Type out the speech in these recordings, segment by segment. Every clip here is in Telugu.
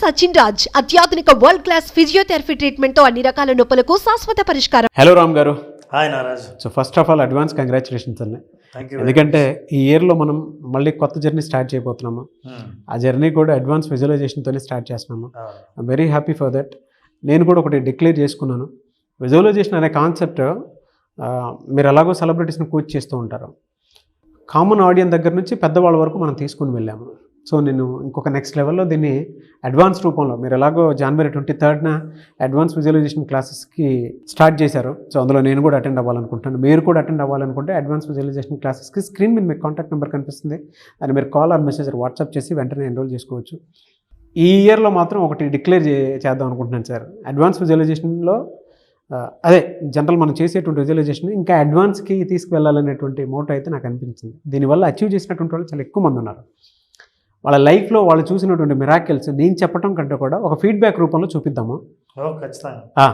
సచిన్ రాజ్ అత్యాధునిక వరల్డ్ క్లాస్ ఫిజియోథెరపీ ట్రీట్మెంట్ తో అన్ని రకాల నొప్పులకు శాశ్వత పరిష్కారం. Hello Ram garu. Hi Naraj. So first of all advance congratulations అండి. Thank you. ఎందుకంటే ఈ ఇయర్లో మనం మళ్ళీ కొత్త జర్నీ స్టార్ట్ చేయబోతున్నాము. ఆ జర్నీ కూడా అడ్వాన్స్ విజువలైజేషన్తోనే స్టార్ట్ చేస్తున్నాము. I'm very happy for that. నేను కూడా ఒకటి డిక్లేర్ చేసుకున్నాను. విజువలైజేషన్ అనే కాన్సెప్ట్ మీరు ఎలాగో సెలబ్రిటీస్ని కోచ్ చేస్తూ ఉంటారు. కామన్ ఆడియన్స్ దగ్గర నుంచి పెద్దవాళ్ళ వరకు మనం తీసుకుని వెళ్ళాము. సో నేను ఇంకొక నెక్స్ట్ లెవెల్లో దీన్ని అడ్వాన్స్ రూపంలో మీరు ఎలాగో జనవరి 23rd అడ్వాన్స్ విజువలైజేషన్ క్లాసెస్కి స్టార్ట్ చేశారు. సో అందులో నేను కూడా అటెండ్ అవ్వాలనుకుంటున్నాను. మీరు కూడా అటెండ్ అవ్వాలనుకుంటే అడ్వాన్స్ విజువలైజేషన్ క్లాసెస్కి స్క్రీన్ మీద మీకు కాంటాక్ట్ నెంబర్ కనిపిస్తుంది. అది మీరు కాల్ ఆర్ మెసేజ్ వాట్సాప్ చేసి వెంటనే ఎన్రోల్ చేసుకోవచ్చు. ఈ ఇయర్లో మాత్రం ఒకటి డిక్లేర్ చేద్దాం అనుకుంటున్నాను సార్. అడ్వాన్స్ విజువలైజేషన్లో అదే జనరల్ మనం చేసేటువంటి విజువలైజేషన్ ఇంకా అడ్వాన్స్కి తీసుకువెళ్ళాలనేటువంటి మోటో అయితే నాకు అనిపించింది. దీనివల్ల అచీవ్ చేసినటువంటి వాళ్ళు చాలా ఎక్కువ మంది ఉన్నారు. వాళ్ళ లైఫ్లో వాళ్ళు చూసినటువంటి మిరాకిల్స్ నేను చెప్పడం కంటే కూడా ఒక ఫీడ్బ్యాక్ రూపంలో చూపిద్దాము. ఖచ్చితంగా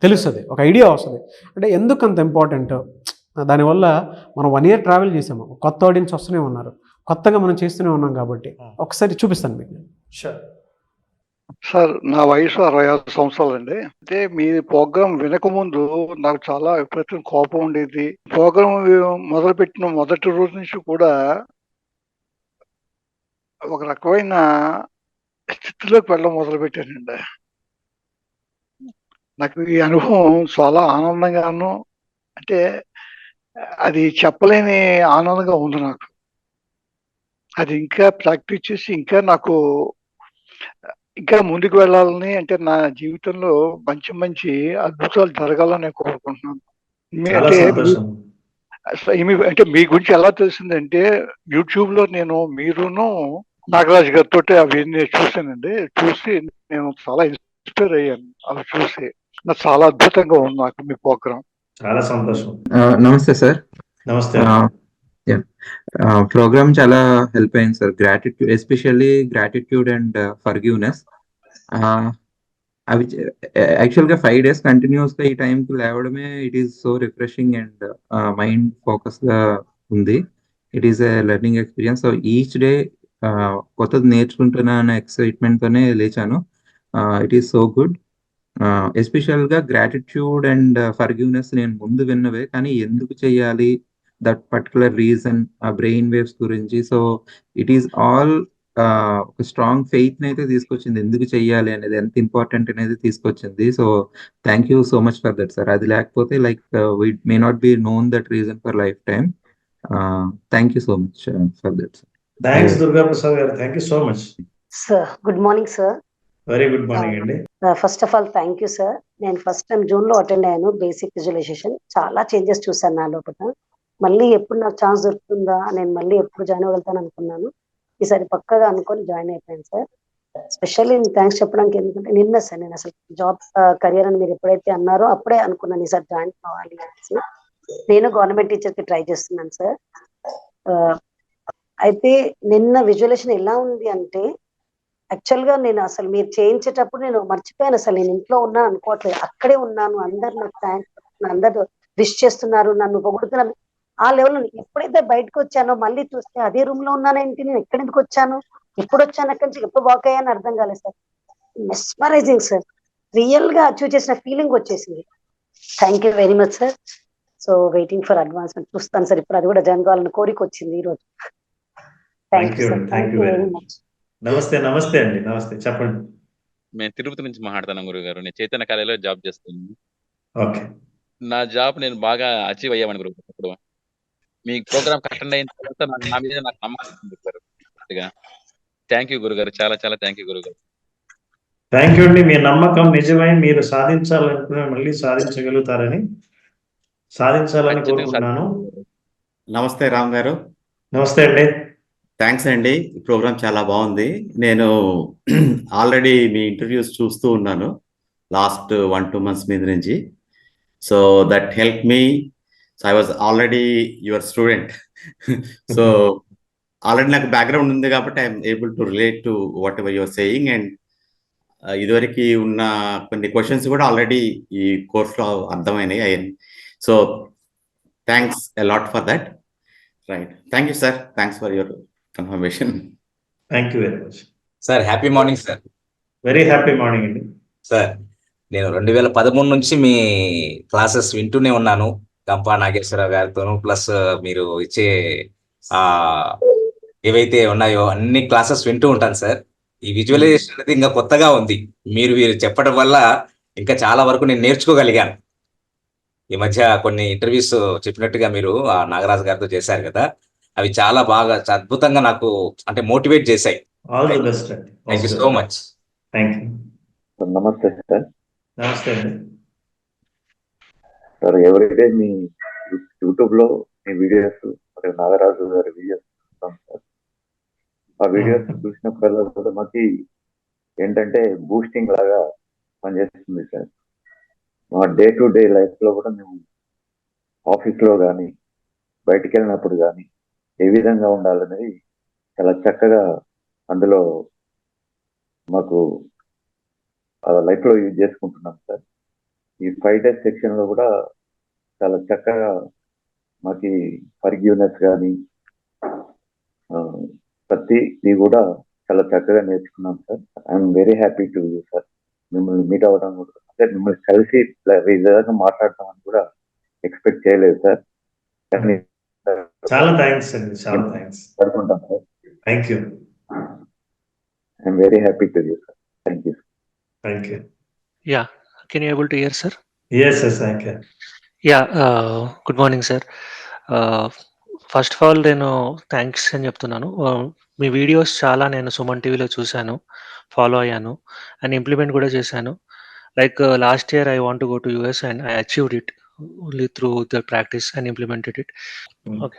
తెలుస్తుంది, ఒక ఐడియా వస్తుంది. అంటే ఎందుకు అంత ఇంపార్టెంట్, దానివల్ల మనం 1 year ట్రావెల్ చేసాము. కొత్త ఆడియన్స్ వస్తూనే ఉన్నారు, కొత్తగా మనం చేస్తూనే ఉన్నాం. కాబట్టి ఒకసారి చూపిస్తాను మీకు. షూర్ సార్, నా వయసు 66 సంవత్సరాలు అండి. అంటే మీ ప్రోగ్రామ్ వినకముందు నాకు చాలా విపరీతం కోపం ఉండేది. ప్రోగ్రామ్ మొదలుపెట్టిన మొదటి రోజు నుంచి కూడా ఒక రకమైన స్థితిలోకి వెళ్ళడం మొదలుపెట్టానండి. నాకు ఈ అనుభవం చాలా ఆనందంగాను, అంటే అది చెప్పలేని ఆనందంగా ఉంది నాకు. అది ఇంకా ప్రాక్టీస్ చేసి ఇంకా ముందుకు వెళ్ళాలని, అంటే నా జీవితంలో మంచి మంచి అద్భుతాలు జరగాలని నేను కోరుకుంటున్నాను. అంటే మీ గురించి ఎలా తెలిసిందంటే యూట్యూబ్ లో మీరును నాగరాజ్ గారితో అవన్నీ చూసానండి. చూసి నేను చాలా ఇన్స్పైర్ అయ్యాను. అవి చూసి నాకు చాలా అద్భుతంగా ఉంది నాకు మీ ప్రోగ్రామ్. చాలా సంతోషం. నమస్తే సార్. నమస్తే. ప్రోగ్రామ్ చాలా హెల్ప్ అయింది sir. Gratitude, especially gratitude and forgiveness. అవి యాక్చువల్ గా 5 days కంటిన్యూస్ గా ఈ టైంకి లేవడమే it is so refreshing and mind focus గా ఉంది. It is a learning experience. So each day కొత్తది నేర్చుకుంటున్నా అనే ఎక్సైట్మెంట్ తోనే లేచాను. It is so good. Special గా గ్రాటిట్యూడ్ అండ్ ఫర్గివ్నెస్ నేను ముందు విన్నవే, కానీ ఎందుకు చెయ్యాలి, దట్ పర్టికులర్ రీజన్, ఆ బ్రెయిన్ వేవ్స్ గురించి. సో ఇట్ ఈస్ ఆల్ ఒక స్ట్రాంగ్ ఫెయిత్ అయితే తీసుకొచ్చింది, ఎందుకు చెయ్యాలి అనేది, ఎంత ఇంపార్టెంట్ అనేది తీసుకొచ్చింది. So thank you so much for that sir. అది లేకపోతే like we may not be known that reason for life time. Thank you so much for that sir. Thanks Durga Prasad garu. Thank you so much sir. Good morning sir. Very good morning అండి. First of all thank you sir. నేను ఫస్ట్ టైం జూన్ లో అటెండ్ అయ్యాను బేసిక్ విజువలైజేషన్. చాలా చేంజెస్ చూసాను నా లోపల. మళ్ళీ ఎప్పుడు నాకు ఛాన్స్ దొరుకుతుందా, నేను మళ్ళీ ఎప్పుడు జాయిన్ అవ్వగలుగుతాను అనుకున్నాను. ఈసారి పక్కగా అనుకొని జాయిన్ అయిపోయాను సార్. స్పెషల్లీ థ్యాంక్స్ చెప్పడానికి, ఎందుకంటే నిన్న సార్ నేను అసలు జాబ్ కెరియర్ అని మీరు ఎప్పుడైతే అన్నారో అప్పుడే అనుకున్నాను ఈసారి జాయిన్ అవ్వాలి అనేసి. నేను గవర్నమెంట్ టీచర్ కి ట్రై చేస్తున్నాను సార్. అయితే నిన్న విజువలైజేషన్ ఎలా ఉంది అంటే, యాక్చువల్ గా నేను అసలు మీరు చేయించేటప్పుడు నేను మర్చిపోయాను, అసలు నేను ఇంట్లో ఉన్నాను అనుకోవట్లేదు, అక్కడే ఉన్నాను. అందరు నాకు థ్యాంక్స్, అందరు విష్ చేస్తున్నారు, నన్ను పొగుడుతున్నారు. ఆ లెవెల్ ఎప్పుడైతే బయటకు వచ్చానో మళ్ళీ చూస్తే అదే రూమ్ లో ఉన్నానేంటి, నేను ఎక్కడెందుకు వచ్చాను, ఎప్పుడు వచ్చాను, అక్కడి నుంచి ఎప్పుడు వాక్ అయ్యాను అర్థం కాలేదు సార్. Mesmerising sir. రియల్ గా అచీవ్ చేసిన ఫీలింగ్ వచ్చేసింది. Thank you very much sir. So waiting for advancement. చూస్తాను సార్, ఇప్పుడు అది కూడా జాయిన్ కావాలని కోరిక వచ్చింది ఈ రోజు. Thank you sir. Thank you very much. నమస్తే. నమస్తే అండి. నమస్తే, చెప్పండి. మేము తిరుపతి నుంచి మాట్లాడుతున్నాం గురువు గారు. నేను చైతన్య కాలేజీలో జాబ్ చేస్తున్నాను. ఓకే. నా జాబ్ నేను బాగా అచీవ్ అయ్యామని గురువు గారు. ఇప్పుడు మీ ప్రోగ్రామ్ అటెండ్ అయిన తర్వాత నా మీద నాకు నమ్మకం గురుగారు. థ్యాంక్ యూ గురుగారు, చాలా చాలా థ్యాంక్ యూ గురుగారు. థ్యాంక్ యూ అండి. మీ నమ్మకం నిజమై మీరు సాధించాలనుకున్న మళ్ళీ సాధించగలుగుతారని, సాధించాలని కోరుకుంటున్నాను. నమస్తే రామ్ గారు. నమస్తే అండి. థ్యాంక్స్ అండి. ఈ ప్రోగ్రామ్ చాలా బాగుంది. నేను ఆల్రెడీ మీ ఇంటర్వ్యూస్ చూస్తూ ఉన్నాను లాస్ట్ 1-2 months మీద నుంచి. So that help me. So I was already your student. So already నాకు బ్యాక్గ్రౌండ్ ఉంది కాబట్టి I'm able to relate to whatever your saying. And ఇదివరకు ఉన్న కొన్ని క్వశ్చన్స్ కూడా ఆల్రెడీ ఈ కోర్స్లో అర్థమైనాయి. So thanks a lot for that. Right. Thank you sir. Thanks for your confirmation. Thank you very much sir. Happy morning sir. Very happy morning అండి. సార్ నేను 2013 నుంచి మీ క్లాసెస్ వింటూనే ఉన్నాను, గంపా నాగేశ్వరరావు గారితోనూ, ప్లస్ మీరు ఇచ్చే ఆ ఏవైతే ఉన్నాయో అన్ని క్లాసెస్ వింటూ ఉంటాను సార్. ఈ విజువలైజేషన్ అనేది ఇంకా కొత్తగా ఉంది, మీరు చెప్పడం వల్ల ఇంకా చాలా వరకు నేను నేర్చుకోగలిగాను. ఈ మధ్య కొన్ని ఇంటర్వ్యూస్ చెప్పినట్టుగా మీరు ఆ నాగరాజు గారితో చేశారు కదా, అవి చాలా బాగా అద్భుతంగా నాకు అంటే మోటివేట్ చేశాయి. ఆల్ ది బెస్ట్ అండి. Thank you so much. Thank you. నమస్తే సార్. నమస్తే అండి. సార్ ఎవరైతే మీ యూట్యూబ్ లో మీ వీడియోస్ మరియు నాగరాజు గారి వీడియోస్ చూస్తాం సార్. ఆ వీడియోస్ చూసినప్పుడల్లా కూడా మాకు ఏంటంటే బూస్టింగ్ లాగా పనిచేస్తుంది సార్. మా డే టు డే లైఫ్ లో కూడా మేము ఆఫీస్ లో కానీ బయటికి వెళ్ళినప్పుడు కానీ ఏ విధంగా ఉండాలనేది చాలా చక్కగా అందులో మాకు లైఫ్ లో యూజ్ చేసుకుంటున్నాం సార్. ఈ 5 days సెక్షన్ లో కూడా చాలా చక్కగా మాకు ఫర్గివ్నెస్ కానీ ప్రతిది కూడా చాలా చక్కగా నేర్చుకున్నాం sir. I'm very happy to you sir. మిమ్మల్ని మీట్ అవ్వడం కూడా అంటే మిమ్మల్ని కలిసి ఈ విధంగా మాట్లాడతామని కూడా ఎక్స్పెక్ట్ చేయలేదు సార్. కానీ చాలా థ్యాంక్స్ అండి, చాలా థ్యాంక్స్. అనుకుంటాం sir. Thank you. I'm very happy to you sir. Thank you. Thank you. Yeah, can you able to hear, sir? Yes, I can. Yeah, good morning, sir. First of all నేను థ్యాంక్స్ అని చెప్తున్నాను. మీ వీడియోస్ చాలా నేను సుమన్ టీవీలో చూశాను, ఫాలో అయ్యాను అండ్ ఇంప్లిమెంట్ కూడా చేశాను. Like last year I want to go to US and I achieved it only through the practice and implemented it. Okay,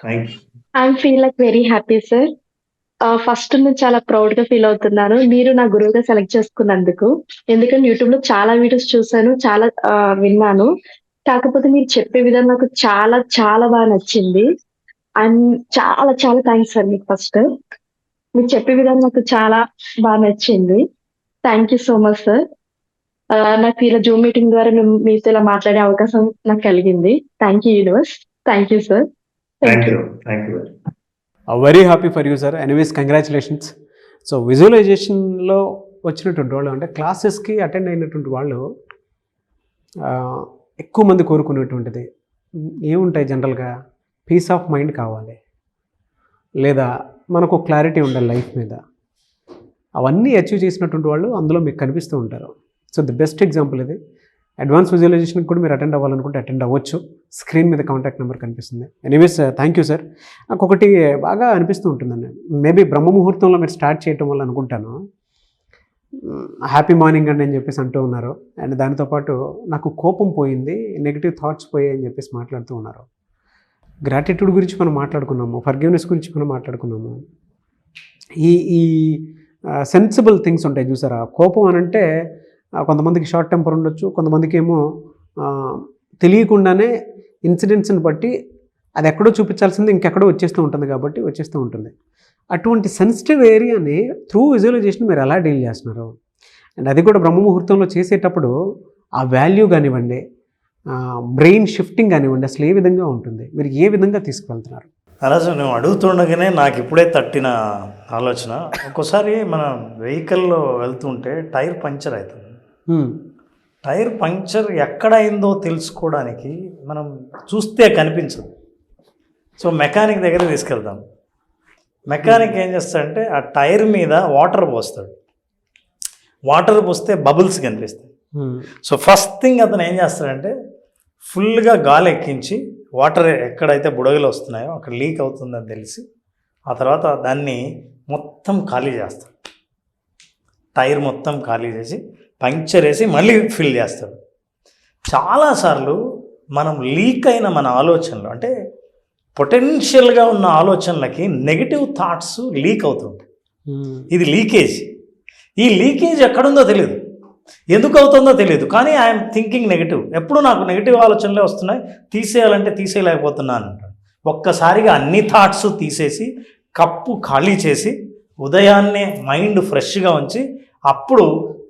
I feel like very happy sir. First నేను చాలా ప్రౌడ్ గా ఫీల్ అవుతున్నాను మీరు నా గురువుగా సెలెక్ట్ చేసుకున్నందుకు. ఎందుకంటే యూట్యూబ్ లో చాలా వీడియోస్ చూసాను, చాలా విన్నాను. కాకపోతే మీరు చెప్పే విధానం నాకు చాలా చాలా బాగా నచ్చింది. అండ్ చాలా చాలా థ్యాంక్స్ సార్ మీకు. ఫస్ట్ మీరు చెప్పే విధానం నాకు చాలా బాగా నచ్చింది. Thank you so much sir. నాకు ఇలా జూమ్ మీటింగ్ ద్వారా మీతో ఇలా మాట్లాడే అవకాశం నాకు కలిగింది. Thank you universe. Thank you sir. Thank you. Thank you. Very happy for you sir. Anyways congratulations. So విజువలైజేషన్లో వచ్చినటువంటి వాళ్ళు అంటే క్లాసెస్కి అటెండ్ అయినటువంటి వాళ్ళు ఎక్కువ మంది కోరుకునేటువంటిది ఏముంటాయి జనరల్గా, పీస్ ఆఫ్ మైండ్ కావాలి, లేదా మనకు క్లారిటీ ఉండాలి లైఫ్ మీద. అవన్నీ అచీవ్ చేసినటువంటి వాళ్ళు అందులో మీకు కనిపిస్తూ ఉంటారు. సో ది బెస్ట్ ఎగ్జాంపుల్ ఇది. అడ్వాన్స్ విజువలైజేషన్కి కూడా మీరు అటెండ్ అవ్వాలనుకుంటే అటెండ్ అవ్వచ్చు. స్క్రీన్ మీద కాంటాక్ట్ నెంబర్ కనిపిస్తుంది. Anyways thank you sir. నాకు ఒకటి బాగా అనిపిస్తూ ఉంటుందండి, మేబీ బ్రహ్మ ముహూర్తంలో మీరు స్టార్ట్ చేయటం వల్ల అనుకుంటాను. హ్యాపీ మార్నింగ్ అండి అని చెప్పేసి అంటూ ఉన్నారు. అండ్ దానితోపాటు నాకు కోపం పోయింది, నెగిటివ్ థాట్స్ పోయాయి అని చెప్పేసి మాట్లాడుతూ ఉన్నారు. గ్రాటిట్యూడ్ గురించి మనం మాట్లాడుకున్నాము, ఫర్గివ్నెస్ గురించి మనం మాట్లాడుకున్నాము. ఈ సెన్సిబుల్ థింగ్స్ ఉంటాయి చూసారా. కోపం అని అంటే కొంతమందికి షార్ట్ టెంపర్ ఉండొచ్చు, కొంతమందికి ఏమో తెలియకుండానే ఇన్సిడెంట్స్ని బట్టి అది ఎక్కడో చూపించాల్సింది ఇంకెక్కడో వచ్చేస్తూ ఉంటుంది కాబట్టి వచ్చేస్తూ ఉంటుంది. అటువంటి సెన్సిటివ్ ఏరియాని త్రూ విజువలైజేషన్ మీరు ఎలా డీల్ చేస్తున్నారు? అండ్ అది కూడా బ్రహ్మ ముహూర్తంలో చేసేటప్పుడు ఆ వాల్యూ కానివ్వండి, బ్రెయిన్ షిఫ్టింగ్ కానివ్వండి, అసలు ఏ విధంగా ఉంటుంది, మీరు ఏ విధంగా తీసుకువెళ్తున్నారు? అలాగే నువ్వు అడుగుతుండగానే నాకు ఇప్పుడే తట్టిన ఆలోచన. ఒక్కోసారి మన వెహికల్లో వెళ్తుంటే టైర్ పంక్చర్ అవుతుంది. టైర్ పంక్చర్ ఎక్కడైందో తెలుసుకోవడానికి మనం చూస్తే కనిపించదు. సో మెకానిక్ దగ్గర తీసుకెళ్తాం. మెకానిక్ ఏం చేస్తాడంటే ఆ టైర్ మీద వాటర్ పోస్తాడు. వాటర్ పోస్తే బబుల్స్ కనిపిస్తాయి. సో ఫస్ట్ థింగ్ అతను ఏం చేస్తాడంటే ఫుల్గా గాలి ఎక్కించి వాటర్ ఎక్కడైతే బుడగలు వస్తున్నాయో అక్కడ లీక్ అవుతుందని తెలిసి ఆ తర్వాత దాన్ని మొత్తం ఖాళీ చేస్తాడు. టైర్ మొత్తం ఖాళీ చేసి పంక్చర్ వేసి మళ్ళీ ఫిల్ చేస్తాడు. చాలాసార్లు మనం లీక్ అయిన మన ఆలోచనలు అంటే పొటెన్షియల్గా ఉన్న ఆలోచనలకి నెగిటివ్ థాట్స్ లీక్ అవుతుంటాయి. ఇది లీకేజ్. ఈ లీకేజ్ ఎక్కడుందో తెలియదు, ఎందుకు అవుతుందో తెలియదు, కానీ ఐఎమ్ థింకింగ్ నెగిటివ్. ఎప్పుడు నాకు నెగిటివ్ ఆలోచనలే వస్తున్నాయి, తీసేయాలంటే తీసేయలేకపోతున్నాను అంటాడు. ఒక్కసారిగా అన్ని థాట్స్ తీసేసి కప్పు ఖాళీ చేసి ఉదయాన్నే మైండ్ ఫ్రెష్గా ఉంచి అప్పుడు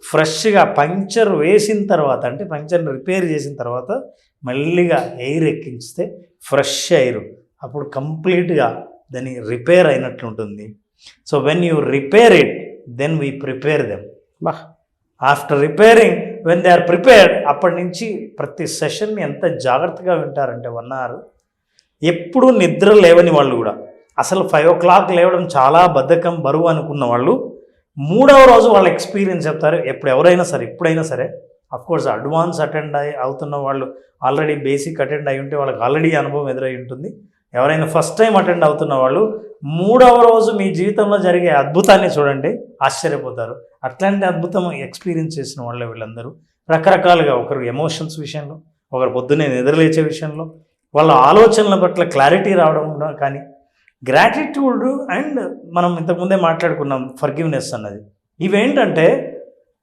ఫ్రెష్గా పంక్చర్ వేసిన తర్వాత అంటే పంక్చర్ని రిపేర్ చేసిన తర్వాత మెల్లిగా ఎయిర్ ఎక్కించితే ఫ్రెష్ ఎయిర్, అప్పుడు కంప్లీట్గా దాన్ని రిపేర్ అయినట్లుంటుంది. So when you repair it then we prepare them. బా after repairing when they are prepared, అప్పటి నుంచి ప్రతి సెషన్ని ఎంత జాగ్రత్తగా వింటారంటే 1 hour. ఎప్పుడూ నిద్ర లేవని వాళ్ళు కూడా, అసలు 5 o'clock లేవడం చాలా బద్ధకం, బరువు అనుకున్న వాళ్ళు 3వ రోజు వాళ్ళ ఎక్స్పీరియన్స్ చెప్తారు. ఎవరైనా సరే, ఎప్పుడైనా సరే, అఫ్కోర్స్ అడ్వాన్స్ అటెండ్ అవుతున్న వాళ్ళు ఆల్రెడీ బేసిక్ అటెండ్ అయి ఉంటే వాళ్ళకి ఆల్రెడీ అనుభవం ఎదురై ఉంటుంది. ఎవరైనా ఫస్ట్ టైం అటెండ్ అవుతున్న వాళ్ళు 3వ రోజు మీ జీవితంలో జరిగే అద్భుతాన్ని చూడండి, ఆశ్చర్యపోతారు. అట్లాంటి అద్భుతం ఎక్స్పీరియన్స్ చేసిన వాళ్ళే వీళ్ళందరూ. రకరకాలుగా, ఒకరు ఎమోషన్స్ విషయంలో, ఒకరు పొద్దున్నే నిద్రలేచే విషయంలో, వాళ్ళ ఆలోచనల పట్ల క్లారిటీ రావడం కానీ, గ్రాటిట్యూడ్ అండ్ మనం ఇంతకుముందే మాట్లాడుకున్నాం ఫర్గివ్నెస్ అన్నది. ఇవేంటంటే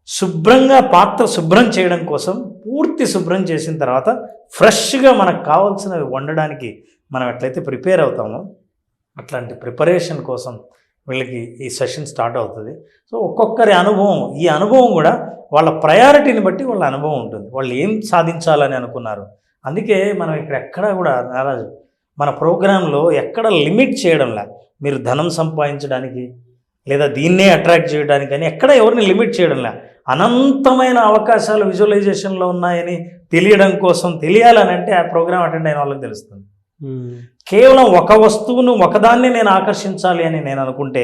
శుభ్రంగా పాత్ర శుభ్రం చేయడం కోసం పూర్తి శుభ్రం చేసిన తర్వాత ఫ్రెష్గా మనకు కావాల్సినవి వండడానికి మనం ఎట్లయితే ప్రిపేర్ అవుతామో అట్లాంటి ప్రిపరేషన్ కోసం వీళ్ళకి ఈ సెషన్ స్టార్ట్ అవుతుంది. సో ఒక్కొక్కరి అనుభవం, ఈ అనుభవం కూడా వాళ్ళ ప్రయారిటీని బట్టి వాళ్ళ అనుభవం ఉంటుంది, వాళ్ళు ఏం సాధించాలని అనుకున్నారు. అందుకే మనం ఇక్కడ ఎక్కడా కూడా నారాజు మన ప్రోగ్రాంలో ఎక్కడ లిమిట్ చేయడంలా, మీరు ధనం సంపాదించడానికి లేదా దీన్నే అట్రాక్ట్ చేయడానికి అని ఎక్కడ ఎవరిని లిమిట్ చేయడంలా. అనంతమైన అవకాశాలు విజువలైజేషన్లో ఉన్నాయని తెలియడం కోసం, తెలియాలని అంటే ఆ ప్రోగ్రామ్ అటెండ్ అయిన వాళ్ళకి తెలుస్తుంది. కేవలం ఒక వస్తువును ఒకదాన్ని నేను ఆకర్షించాలి అని నేను అనుకుంటే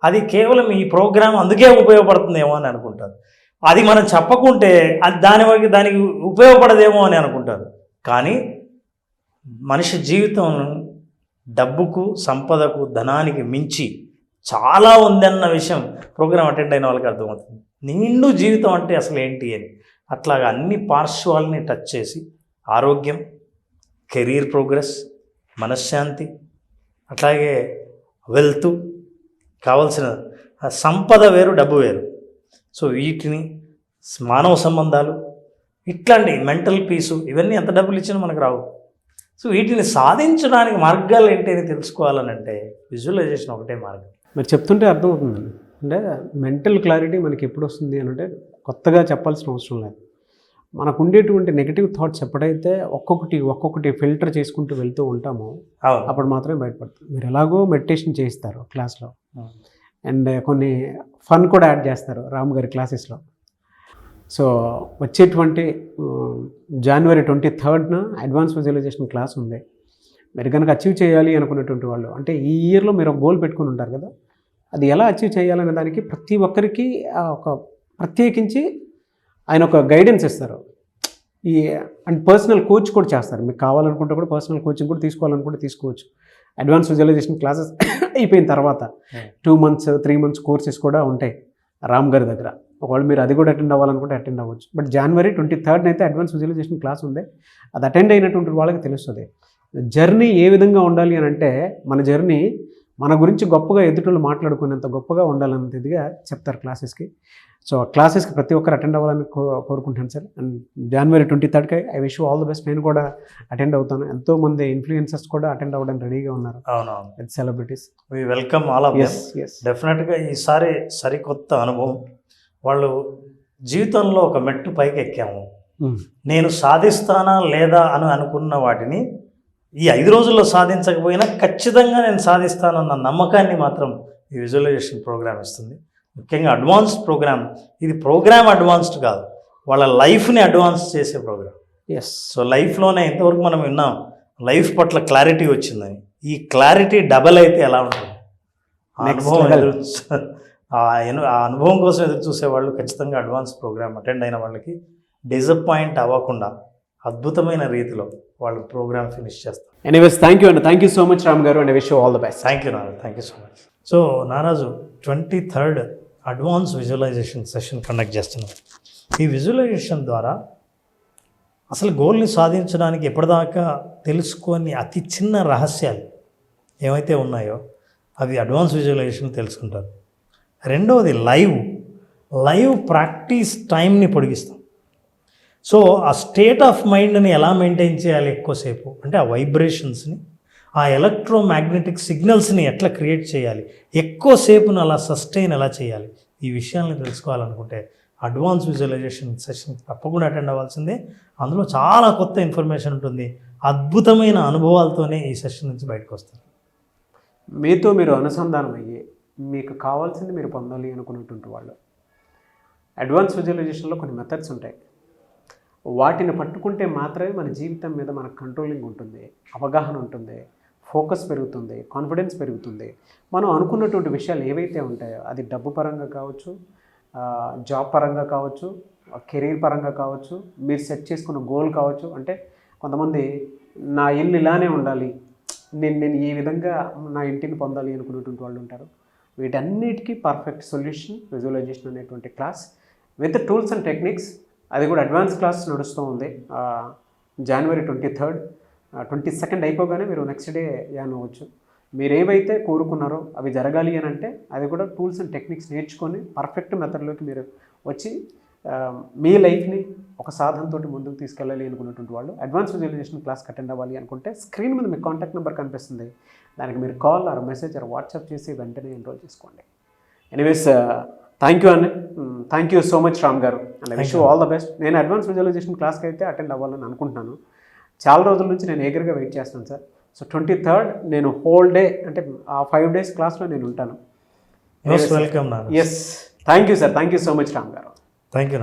అది కేవలం ఈ ప్రోగ్రాం అందుకే ఉపయోగపడుతుందేమో అని అనుకుంటారు. అది మనం చెప్పకుంటే అది దానికి ఉపయోగపడదేమో అని అనుకుంటారు. కానీ మనిషి జీవితం డబ్బుకు, సంపదకు, ధనానికి మించి చాలా ఉందన్న విషయం ప్రోగ్రాం అటెండ్ అయిన వాళ్ళకి అర్థమవుతుంది. నిండు జీవితం అంటే అసలు ఏంటి అని. అట్లాగా అన్ని పార్శ్వాలని టచ్ చేసి ఆరోగ్యం, కెరీర్ ప్రోగ్రెస్, మనశ్శాంతి, అట్లాగే వెల్త్, కావలసిన సంపద వేరు, డబ్బు వేరు. సో వీటిని, మానవ సంబంధాలు, ఇట్లాంటి మెంటల్ పీసు, ఇవన్నీ ఎంత డబ్బులు ఇచ్చినా మనకు రావు. సో వీటిని సాధించడానికి మార్గాలు ఏంటి అని తెలుసుకోవాలని అంటే విజువలైజేషన్ ఒకటే మార్గం. మీరు చెప్తుంటే అర్థమవుతుందండి. అంటే మెంటల్ క్లారిటీ మనకి ఎప్పుడు వస్తుంది అని అంటే కొత్తగా చెప్పాల్సిన అవసరం లేదు. మనకు ఉండేటువంటి నెగిటివ్ థాట్స్ ఎప్పుడైతే ఒక్కొక్కటి ఫిల్టర్ చేసుకుంటూ వెళ్తూ ఉంటామో అప్పుడు మాత్రమే బయటపడుతుంది. మీరు ఎలాగో మెడిటేషన్ చేయిస్తారు క్లాస్లో, అండ్ కొన్ని ఫన్ కూడా యాడ్ చేస్తారు రామ్ గారి క్లాసెస్లో. సో వచ్చేటువంటి January 23rd advance visualisation class ఉంది. మీరు కనుక అచీవ్ చేయాలి అనుకున్నటువంటి వాళ్ళు, అంటే ఈ ఇయర్లో మీరు ఒక గోల్ పెట్టుకుని ఉంటారు కదా, అది ఎలా అచీవ్ చేయాలనే దానికి ప్రతి ఒక్కరికి ఒక ప్రత్యేకించి ఆయన ఒక గైడెన్స్ ఇస్తారు. అండ్ పర్సనల్ కోచ్ కూడా చేస్తారు. మీకు కావాలనుకుంటే కూడా పర్సనల్ కోచింగ్ కూడా తీసుకోవాలనుకుంటే తీసుకోవచ్చు. అడ్వాన్స్ విజువలైజేషన్ క్లాసెస్ అయిపోయిన తర్వాత 2 months 3 months కోర్సెస్ కూడా ఉంటాయి రామ్ గారి దగ్గర. ఒకవేళ మీరు అది కూడా అటెండ్ అవ్వాలనుకుంటే అటెండ్ అవ్వచ్చు. బట్ January 23rd అయితే అడ్వాన్స్ విజువలైజేషన్ క్లాస్ ఉంది. అది అటెండ్ అయినటువంటి వాళ్ళకి తెలుస్తుంది జర్నీ ఏ విధంగా ఉండాలి అని. అంటే మన జర్నీ మన గురించి గొప్పగా ఎదుటోళ్ళు మాట్లాడుకునేంత గొప్పగా ఉండాలన్నంత ఇదిగా చెప్తారు క్లాసెస్కి. సో క్లాసెస్కి ప్రతి ఒక్కరు అటెండ్ అవ్వాలని కోరుకుంటాను sir. And January 23rd I wish all the best. నేను కూడా అటెండ్ అవుతాను. ఎంతోమంది ఇన్ఫ్లుయెన్సర్స్ కూడా అటెండ్ అవ్వడానికి రెడీగా ఉన్నారు. అవునవును, celebrities. We welcome all of them. డెఫినెట్గా ఈసారి సరికొత్త అనుభవం. వాళ్ళు జీవితంలో ఒక మెట్టు పైకి ఎక్కాము, నేను సాధిస్తానా లేదా అని అనుకున్న వాటిని ఈ 5 రోజుల్లో సాధించకపోయినా ఖచ్చితంగా నేను సాధిస్తానన్న నమ్మకాన్ని మాత్రం ఈ విజువలైజేషన్ ప్రోగ్రామ్ ఇస్తుంది. ముఖ్యంగా అడ్వాన్స్డ్ ప్రోగ్రామ్. ఇది ప్రోగ్రామ్ అడ్వాన్స్డ్ కాదు, వాళ్ళ లైఫ్ని అడ్వాన్స్ చేసే ప్రోగ్రామ్. సో లైఫ్లోనే ఇంతవరకు మనం విన్నాం లైఫ్ పట్ల క్లారిటీ వచ్చిందని. ఈ క్లారిటీ డబల్ అయితే ఎలా ఉంటుంది? ఆ అనుభవం కోసం ఎదురు చూసేవాళ్ళు ఖచ్చితంగా అడ్వాన్స్ ప్రోగ్రామ్ అటెండ్ అయిన వాళ్ళకి డిసప్పాయింట్ అవ్వకుండా అద్భుతమైన రీతిలో వాళ్ళు ప్రోగ్రామ్ ఫినిష్ చేస్తారు. ఎనీవేస్ థ్యాంక్ యూ అండి. Thank you so much Ram garu, and wish you all the best. Thank you Naraju, thank you so much. So Naraju 23rd advance visualisation session conduct చేస్తున్నాం. ఈ విజువలైజేషన్ ద్వారా అసలు గోల్ని సాధించడానికి ఎప్పటిదాకా తెలుసుకొని అతి చిన్న రహస్యాలు ఏవైతే ఉన్నాయో అవి అడ్వాన్స్ విజువలైజేషన్ తెలుసుకుంటారు. రెండవది లైవ్ ప్రాక్టీస్ టైంని పొడిగిస్తాం. సో ఆ స్టేట్ ఆఫ్ మైండ్ని ఎలా మెయింటైన్ చేయాలి ఎక్కువసేపు అంటే ఆ వైబ్రేషన్స్ని, ఆ ఎలక్ట్రోమాగ్నెటిక్ సిగ్నల్స్ని ఎట్లా క్రియేట్ చేయాలి, ఎక్కువసేపును అలా సస్టైన్ ఎలా చేయాలి, ఈ విషయాల్ని తెలుసుకోవాలనుకుంటే అడ్వాన్స్ విజువలైజేషన్ సెషన్ తప్పకుండా అటెండ్ అవ్వాల్సిందే. అందులో చాలా కొత్త ఇన్ఫర్మేషన్ ఉంటుంది. అద్భుతమైన అనుభవాలతోనే ఈ సెషన్ నుంచి బయటకు వస్తారు. మీతో మీరు అనుసంధానం అయ్యి మీకు కావాల్సింది మీరు పొందాలి అనుకున్నటువంటి వాళ్ళు అడ్వాన్స్ విజువలైజేషన్లో కొన్ని మెథడ్స్ ఉంటాయి. వాటిని పట్టుకుంటే మాత్రమే మన జీవితం మీద మనకు కంట్రోలింగ్ ఉంటుంది, అవగాహన ఉంటుంది, ఫోకస్ పెరుగుతుంది, కాన్ఫిడెన్స్ పెరుగుతుంది. మనం అనుకున్నటువంటి విషయాలు ఏవైతే ఉంటాయో అది డబ్బు పరంగా కావచ్చు, జాబ్ పరంగా కావచ్చు, కెరీర్ పరంగా కావచ్చు, మీరు సెట్ చేసుకున్న గోల్ కావచ్చు. అంటే కొంతమంది నా ఇల్లు ఇలానే ఉండాలి, నేను ఈ విధంగా నా ఇంటిని పొందాలి అనుకునేటువంటి వాళ్ళు ఉంటారు. వీటన్నిటికీ పర్ఫెక్ట్ సొల్యూషన్ విజువలైజేషన్ అనేటువంటి class with tools and techniques. అది కూడా అడ్వాన్స్ క్లాస్ నడుస్తూ ఉంది. January 23rd, 22nd అయిపోగానే మీరు నెక్స్ట్ డే జాయిన్ అవ్వచ్చు. మీరు ఏవైతే కోరుకున్నారో అవి జరగాలి అని అంటే అది కూడా టూల్స్ అండ్ టెక్నిక్స్ నేర్చుకొని పర్ఫెక్ట్ మెథడ్లోకి మీరు వచ్చి మీ లైఫ్ని ఒక సాధనతో ముందుకు తీసుకెళ్ళాలి అనుకున్నటువంటి వాళ్ళు అడ్వాన్స్ విజువలైజేషన్ క్లాస్కి అటెండ్ అవ్వాలి అనుకుంటే స్క్రీన్ మీద మీ కాంటాక్ట్ నెంబర్ కనిపిస్తుంది. దానికి మీరు call or message or WhatsApp చేసి వెంటనే ఎన్రోల్ చేసుకోండి. ఎనీవేస్ థ్యాంక్ యూ అండి, thank you so much Ram garu, and I wish you all the best. నేను అడ్వాన్స్ విజువలైజేషన్ క్లాస్కి అయితే అటెండ్ అవ్వాలని అనుకుంటున్నాను. చాలా రోజుల నుంచి నేను ఎగర్గా వెయిట్ చేస్తాను సార్. సో 23rd నేను హోల్ డే అంటే ఆ 5 days క్లాస్లో నేను ఉంటాను. Welcome. Yes, thank you sir, thank you so much Ram garu. Thank you.